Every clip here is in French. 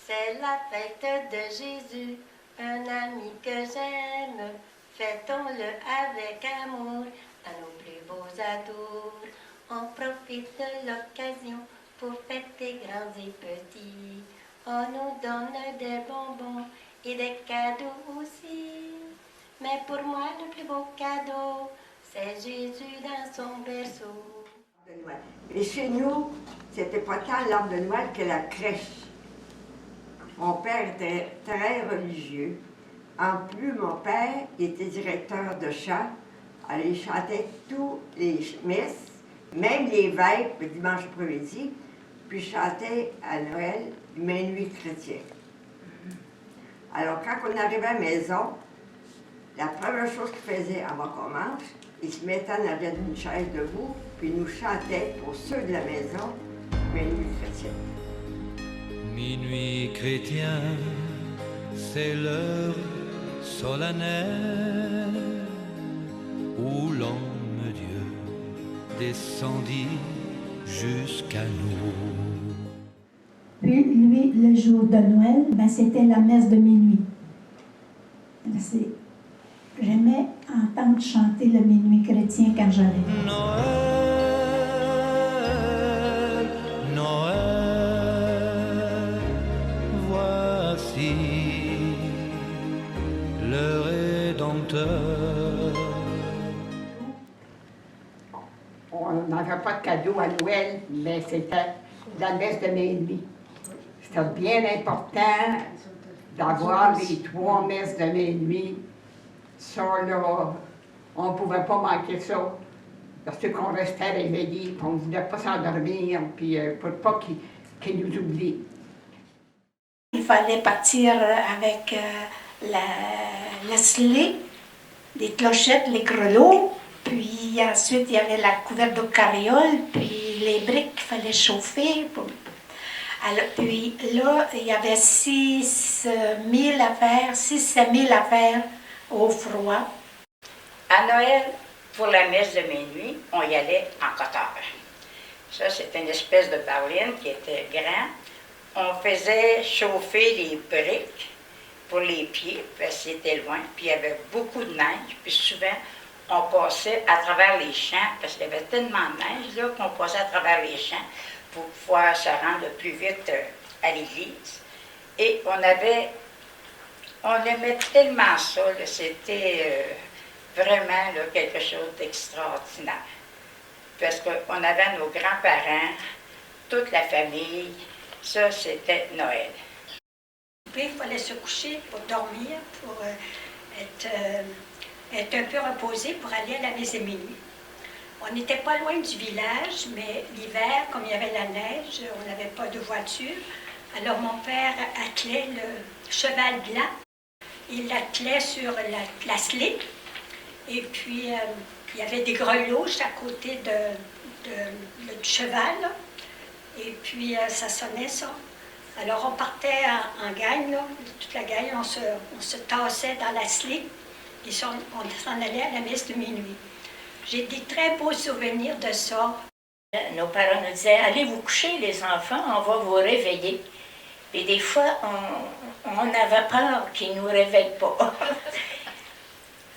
C'est la fête de Jésus, un ami que j'aime. Fêtons-le avec amour, à nos plus beaux atours. On profite de l'occasion pour fêter grands et petits. On nous donne des bonbons et des cadeaux aussi. Mais pour moi, le plus beau cadeau, c'est Jésus dans son berceau. Et chez nous, c'était pas tant l'arbre de Noël que la crèche. Mon père était très religieux. En plus, mon père était directeur de chant. Alors, il chantait tous les messes, même les veilles, le dimanche après-midi, puis il chantait à Noël Minuit chrétien. Alors, quand on arrivait à la maison, la première chose qu'il faisait avant qu'on mange, il se mettait en arrière d'une chaise debout, puis il nous chantait pour ceux de la maison Minuit chrétien. Minuit chrétien, c'est l'heure solennelle où l'homme Dieu descendit jusqu'à nous. Puis lui, le jour de Noël, c'était la messe de minuit. J'aimais entendre chanter le minuit chrétien quand j'allais. Noël, Noël, voici le Rédempteur. On n'avait pas de cadeau à Noël, mais c'était la messe de minuit. C'était bien important d'avoir les 3 messes de minuit. Ça, là, on ne pouvait pas manquer ça. Parce qu'on restait réveillés, on ne voulait pas s'endormir, puis pour pas qu'ils nous oublient. Il fallait partir avec la slé, les clochettes, les grelots, puis ensuite il y avait la couverte de carriole, puis les briques qu'il fallait chauffer. Alors, puis là, il y avait 6 000 affaires, 6 000 affaires au froid. À Noël, pour la messe de minuit, on y allait en cotard. Ça, c'était une espèce de berline qui était grande. On faisait chauffer les briques pour les pieds, parce que c'était loin, puis il y avait beaucoup de neige, puis souvent, on passait à travers les champs, parce qu'il y avait tellement de neige là, qu'on passait à travers les champs pour pouvoir se rendre le plus vite à l'église. Et on aimait tellement ça, c'était vraiment là, quelque chose d'extraordinaire. Parce qu'on avait nos grands-parents, toute la famille, ça c'était Noël. Puis il fallait se coucher pour dormir, pour être un peu reposé pour aller à la messe de minuit. On n'était pas loin du village, mais l'hiver, comme il y avait la neige, on n'avait pas de voiture. Alors mon père attelait le cheval blanc. Il l'attelait sur la slip. Et puis, il y avait des grelots à côté du cheval. Et puis, ça sonnait ça. Alors, on partait en gang, là, toute la gang, on se tassait dans la slip. Et on s'en allait à la messe de minuit. J'ai des très beaux souvenirs de ça. Nos parents nous disaient, allez vous coucher les enfants, on va vous réveiller. Et des fois, on avait peur qu'ils ne nous réveillent pas.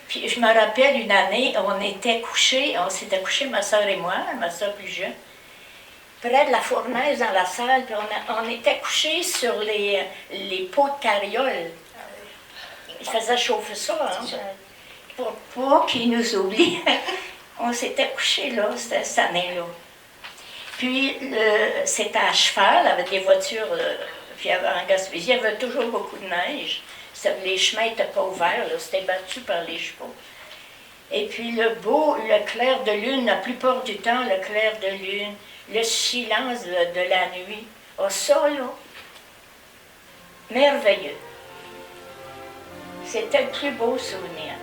Puis je me rappelle une année, on s'était couchés, ma soeur et moi, ma soeur plus jeune, près de la fournaise dans la salle, puis on était couchés sur les pots de carriole. Ils faisaient chauffer ça, hein, pour pas qu'ils nous oublient. On s'était couchés là, cette année-là. Puis c'était à cheval, avec des voitures, puis en Gaspésie, il y avait toujours beaucoup de neige. Les chemins n'étaient pas ouverts, c'était battu par les chevaux. Et puis le clair de lune, la plupart du temps, le clair de lune, le silence de la nuit, ça là, merveilleux. C'était le plus beau souvenir.